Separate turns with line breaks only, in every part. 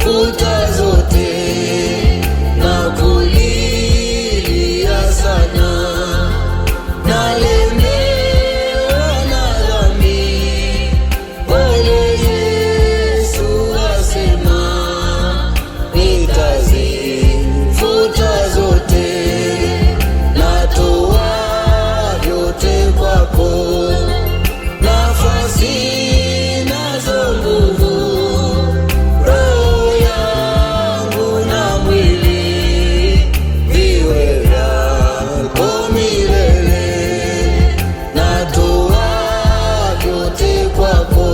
futa zote na kulilia sana, nalemewa na dhambi, pole Yesu asema, nitazifuta zote, natoa vyote kwako, nafasi nazo nguvu, roho yangu na mwili viwe vyako milele, natoa vyote kwako,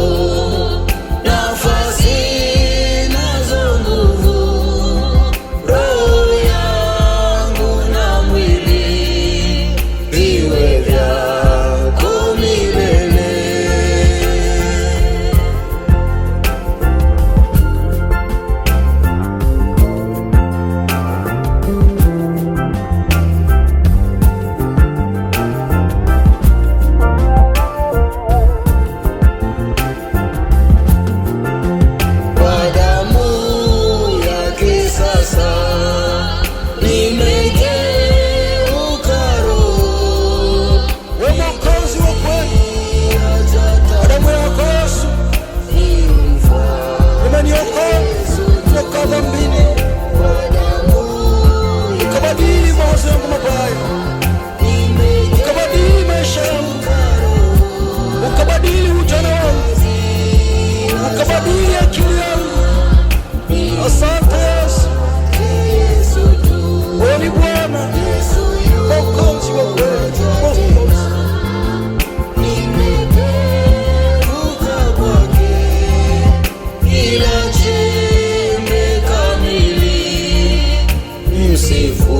nafasi nazo nguvu, roho yangu na mwili viwe vyako milele. Kwa damu yake sasa nimegeuka roho,
Wewe Mwokozi wa kweli, kwa damu yako Yesu umeniokoa kutoka dhambini, ukabadili mawazo yangu mabaya, ukabadili maisha yangu, ukabadili ujana wangu, ukabadili akili yangu. Asante Yesu, wewe ni Bwana Mwokozi wa kweli, Mwokozi.
nimegeuka kwake, kila chembe kamili msifu